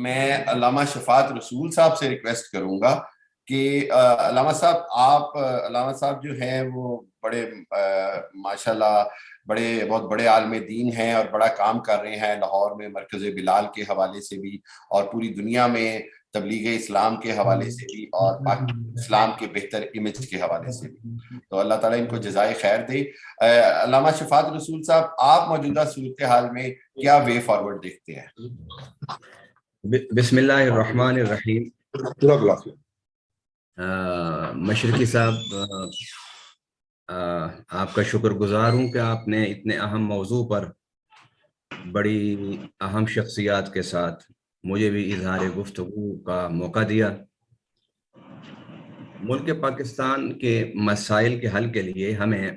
میں علامہ شفاعت رسول صاحب سے ریکویسٹ کروں گا کہ علامہ صاحب جو ہیں وہ بڑے ماشاءاللہ بہت بڑے عالم دین ہیں اور بڑا کام کر رہے ہیں لاہور میں مرکز بلال کے حوالے سے بھی اور پوری دنیا میں تبلیغ اسلام کے حوالے سے بھی اور اسلام کے بہتر امیج کے حوالے سے بھی. تو اللہ تعالیٰ ان کو جزائے خیر دے. علامہ شفاعت رسول صاحب، آپ موجودہ صورتحال میں کیا وے فارورڈ دیکھتے ہیں؟ بسم اللہ الرحمن الرحیم. مشرقی صاحب، آپ کا شکر گزار ہوں کہ آپ نے اتنے اہم موضوع پر بڑی اہم شخصیات کے ساتھ مجھے بھی اظہار گفتگو کا موقع دیا. ملک پاکستان کے مسائل کے حل کے لیے ہمیں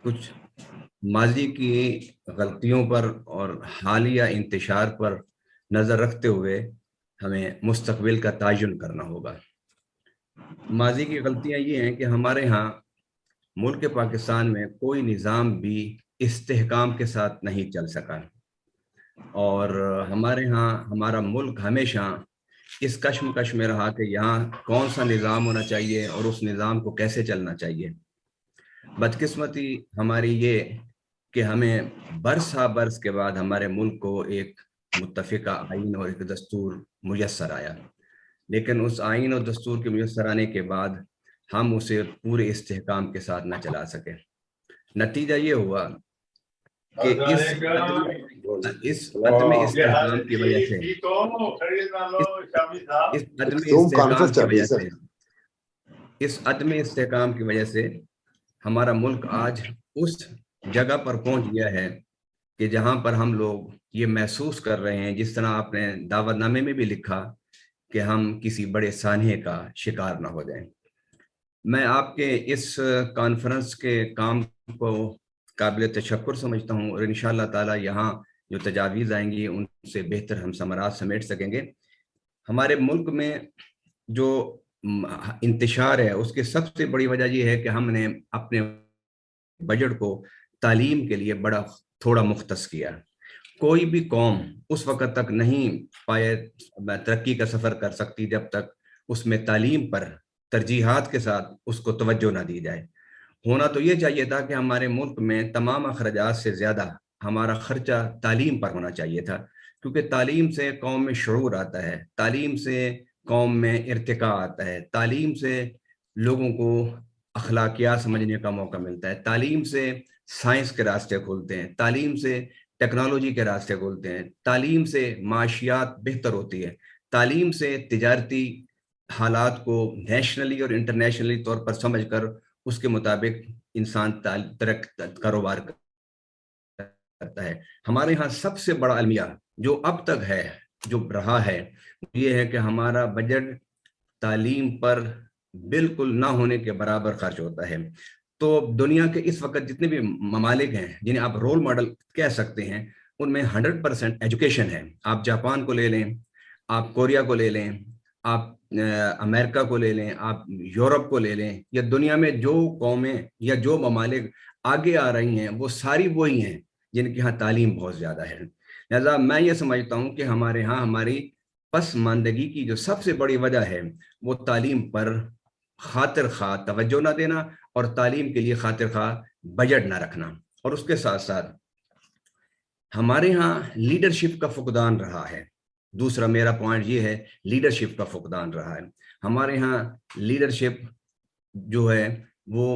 کچھ ماضی کی غلطیوں پر اور حالیہ انتشار پر نظر رکھتے ہوئے ہمیں مستقبل کا تعین کرنا ہوگا. ماضی کی غلطیاں یہ ہیں کہ ہمارے ہاں ملک پاکستان میں کوئی نظام بھی استحکام کے ساتھ نہیں چل سکا، اور ہمارے ہاں ہمارا ملک ہمیشہ اس کشمکش میں رہا کہ یہاں کون سا نظام ہونا چاہیے اور اس نظام کو کیسے چلنا چاہیے. بدقسمتی ہماری یہ کہ ہمیں برسا برس کے بعد ہمارے ملک کو ایک متفقہ آئین اور ایک دستور میسر آیا، لیکن اس آئین اور دستور کے میسر آنے کے بعد ہم اسے پورے استحکام کے ساتھ نہ چلا سکے. نتیجہ یہ ہوا کہ اس عدم استحکام کی وجہ سے اس عدم استحکام کی وجہ سے ہمارا ملک آج اس جگہ پر پہنچ گیا ہے کہ جہاں پر ہم لوگ یہ محسوس کر رہے ہیں، جس طرح آپ نے دعوت نامے میں بھی لکھا، کہ ہم کسی بڑے سانحے کا شکار نہ ہو جائیں. میں آپ کے اس کانفرنس کے کام کو قابل تشکر سمجھتا ہوں، اور انشاءاللہ تعالی یہاں جو تجاویز آئیں گی ان سے بہتر ہم ثمرات سمیٹ سکیں گے. ہمارے ملک میں جو انتشار ہے اس کی سب سے بڑی وجہ یہ ہے کہ ہم نے اپنے بجٹ کو تعلیم کے لیے بڑا تھوڑا مختص کیا. کوئی بھی قوم اس وقت تک نہیں پائے ترقی کا سفر کر سکتی جب تک اس میں تعلیم پر ترجیحات کے ساتھ اس کو توجہ نہ دی جائے. ہونا تو یہ چاہیے تھا کہ ہمارے ملک میں تمام اخراجات سے زیادہ ہمارا خرچہ تعلیم پر ہونا چاہیے تھا، کیونکہ تعلیم سے قوم میں شعور آتا ہے، تعلیم سے قوم میں ارتقاء آتا ہے، تعلیم سے لوگوں کو اخلاقیات سمجھنے کا موقع ملتا ہے، تعلیم سے سائنس کے راستے کھلتے ہیں، تعلیم سے ٹیکنالوجی کے راستے کھلتے ہیں، تعلیم سے معاشیات بہتر ہوتی ہے، تعلیم سے تجارتی حالات کو نیشنلی اور انٹرنیشنلی طور پر سمجھ کر اس کے مطابق انسان کاروبار کرتا ہے. ہمارے ہاں سب سے بڑا المیہ جو اب تک ہے، جو رہا ہے، یہ ہے کہ ہمارا بجٹ تعلیم پر بالکل نہ ہونے کے برابر خرچ ہوتا ہے. تو دنیا کے اس وقت جتنے بھی ممالک ہیں جنہیں آپ رول ماڈل کہہ سکتے ہیں، ان میں 100% ایجوکیشن ہے. آپ جاپان کو لے لیں، آپ کوریا کو لے لیں، آپ امریکہ کو لے لیں، آپ یورپ کو لے لیں، یا دنیا میں جو قومیں یا جو ممالک آگے آ رہی ہیں وہ ساری وہی ہیں جن کے ہاں تعلیم بہت زیادہ ہے. لہذا میں یہ سمجھتا ہوں کہ ہمارے ہاں ہماری پسماندگی کی جو سب سے بڑی وجہ ہے وہ تعلیم پر خاطر خواہ توجہ نہ دینا اور تعلیم کے لیے خاطر خواہ بجٹ نہ رکھنا. اور اس کے ساتھ ساتھ ہمارے ہاں لیڈرشپ کا فقدان رہا ہے. دوسرا میرا پوائنٹ یہ ہے، لیڈرشپ کا فقدان رہا ہے. ہمارے ہاں لیڈرشپ جو ہے وہ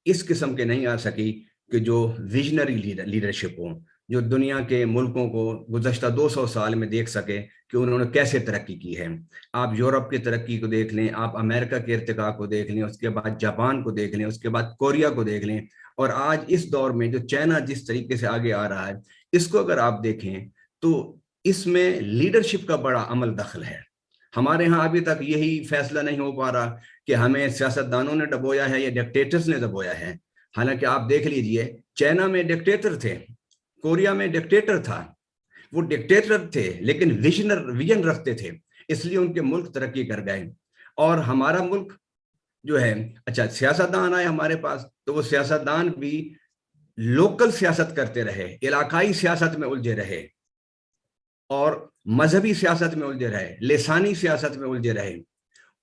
اس قسم کے نہیں آ سکی کہ جو ویژنری لیڈرشپ ہوں، جو دنیا کے ملکوں کو گزشتہ 200 سال میں دیکھ سکے کہ انہوں نے کیسے ترقی کی ہے. آپ یورپ کی ترقی کو دیکھ لیں، آپ امریکہ کے ارتقاء کو دیکھ لیں، اس کے بعد جاپان کو دیکھ لیں، اس کے بعد کوریا کو دیکھ لیں، اور آج اس دور میں جو چائنا جس طریقے سے آگے آ رہا ہے، اس کو اگر آپ دیکھیں تو اس میں لیڈرشپ کا بڑا عمل دخل ہے. ہمارے ہاں ابھی تک یہی فیصلہ نہیں ہو پا رہا کہ ہمیں سیاستدانوں نے ڈبویا ہے یا ڈکٹیٹرز نے دبویا ہے. حالانکہ آپ دیکھ لیجئے، چائنا میں ڈکٹیٹر تھے، کوریا میں ڈکٹیٹر تھا، وہ ڈکٹیٹر تھے لیکن ویژن رکھتے تھے، اس لیے ان کے ملک ترقی کر گئے. اور ہمارا ملک جو ہے، اچھا سیاستدان آئے ہمارے پاس تو وہ سیاستدان بھی لوکل سیاست کرتے رہے، علاقائی سیاست میں الجھے رہے. اور مذہبی سیاست میں الجھے رہے, لسانی سیاست میں الجھے رہے,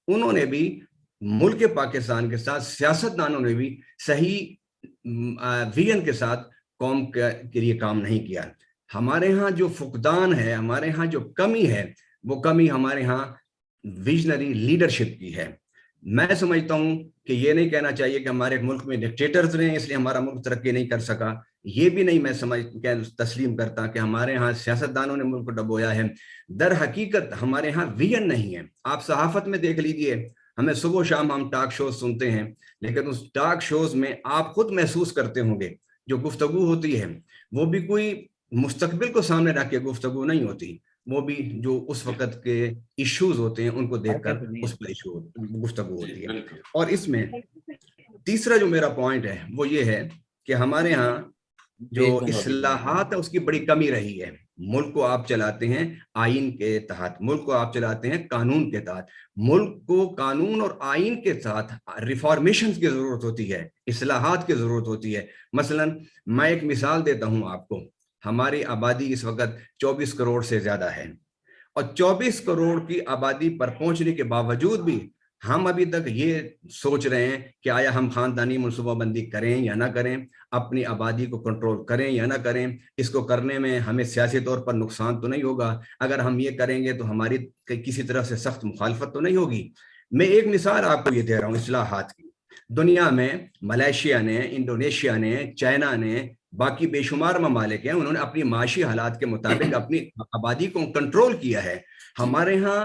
انہوں نے بھی ملک پاکستان کے ساتھ, سیاستدانوں نے بھی صحیح ویژن کے ساتھ قوم کے لیے کام نہیں کیا. ہمارے ہاں جو فقدان ہے, ہمارے ہاں جو کمی ہے, وہ کمی ہمارے ہاں ویژنری لیڈرشپ کی ہے. میں سمجھتا ہوں کہ یہ نہیں کہنا چاہیے کہ ہمارے ملک میں ڈکٹیٹرز رہے اس لیے ہمارا ملک ترقی نہیں کر سکا. یہ بھی نہیں میں تسلیم کرتا کہ ہمارے ہاں سیاستدانوں نے ملک کو ڈبویا ہے. در حقیقت ہمارے ہاں ویژن نہیں ہے. آپ صحافت میں دیکھ لیجئے, ہمیں صبح و شام ہم ٹاک شوز سنتے ہیں, لیکن اس ٹاک شوز میں آپ خود محسوس کرتے ہوں گے جو گفتگو ہوتی ہے وہ بھی کوئی مستقبل کو سامنے رکھ کے گفتگو نہیں ہوتی, وہ بھی جو اس وقت کے ایشوز ہوتے ہیں ان کو دیکھ کر اس پر گفتگو ہوتی ہے. اور اس میں تیسرا جو میرا پوائنٹ ہے وہ یہ ہے کہ ہمارے ہاں جو اصلاحات ہے اس کی بڑی کمی رہی ہے. ملک کو آپ چلاتے ہیں آئین کے تحت, ملک کو آپ چلاتے ہیں قانون کے تحت. ملک کو قانون اور آئین کے ساتھ ریفارمیشن کی ضرورت ہوتی ہے, اصلاحات کی ضرورت ہوتی ہے. مثلا میں ایک مثال دیتا ہوں آپ کو. ہماری آبادی اس وقت 24 کروڑ سے زیادہ ہے, اور 24 کروڑ کی آبادی پر پہنچنے کے باوجود بھی ہم ابھی تک یہ سوچ رہے ہیں کہ آیا ہم خاندانی منصوبہ بندی کریں یا نہ کریں, اپنی آبادی کو کنٹرول کریں یا نہ کریں, اس کو کرنے میں ہمیں سیاسی طور پر نقصان تو نہیں ہوگا, اگر ہم یہ کریں گے تو ہماری کسی طرح سے سخت مخالفت تو نہیں ہوگی. میں ایک مثال آپ کو یہ دے رہا ہوں اصلاحات کی. دنیا میں ملائیشیا نے, انڈونیشیا نے, چائنا نے, باقی بے شمار ممالک ہیں, انہوں نے اپنی معاشی حالات کے مطابق اپنی آبادی کو کنٹرول کیا ہے. ہمارے ہاں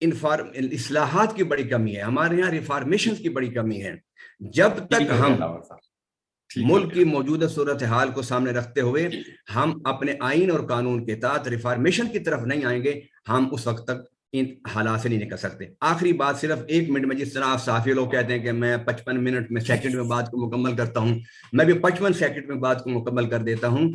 اصلاحات کی بڑی کمی ہے, ہمارے یہاں ریفارمیشن کی بڑی کمی ہے. جب تک ہم ملک کی موجودہ صورتحال کو سامنے رکھتے ہوئے ہم اپنے آئین اور قانون کے تحت ریفارمیشن کی طرف نہیں آئیں گے, ہم اس وقت تک ان حالات سے نہیں نکل سکتے. آخری بات صرف 1 منٹ میں, جس طرح آپ صحافی لوگ کہتے ہیں کہ میں 55 منٹ میں سیکنڈ میں بات کو مکمل کرتا ہوں, میں بھی 55 سیکنڈ میں بات کو مکمل کر دیتا ہوں.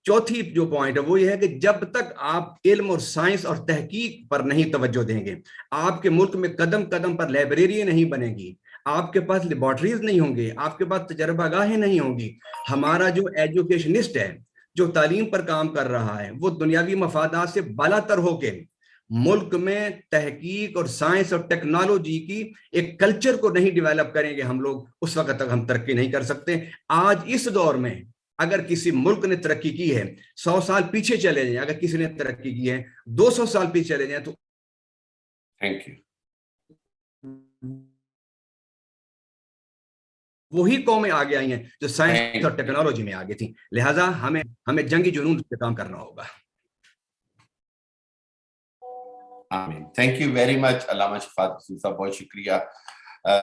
چوتھی جو پوائنٹ ہے وہ یہ ہے کہ جب تک آپ علم اور سائنس اور تحقیق پر نہیں توجہ دیں گے, آپ کے ملک میں قدم قدم پر لائبریری نہیں بنے گی, آپ کے پاس لیبارٹریز نہیں ہوں گے, آپ کے پاس تجربہ گاہیں نہیں ہوں گی. ہمارا جو ایجوکیشنسٹ ہے, جو تعلیم پر کام کر رہا ہے, وہ دنیاوی مفادات سے بالا تر ہو کے ملک میں تحقیق اور سائنس اور ٹیکنالوجی کی ایک کلچر کو نہیں ڈیولپ کریں گے ہم لوگ, اس وقت تک ہم ترقی نہیں کر سکتے. آج اس دور میں اگر کسی ملک نے ترقی کی ہے, 100 سال پیچھے چلے جائیں, اگر کسی نے ترقی کی ہے 200 سال پیچھے چلے جائیں, تو تھینک یو, وہی قومیں آگے آئی ہیں جو سائنس اور ٹیکنالوجی میں آگے تھیں. لہٰذا ہمیں جنگی جنون سے کام کرنا ہوگا. آمین. تھینک یو ویری مچ علامہ شفاعت رسول صاحب, بہت شکریہ.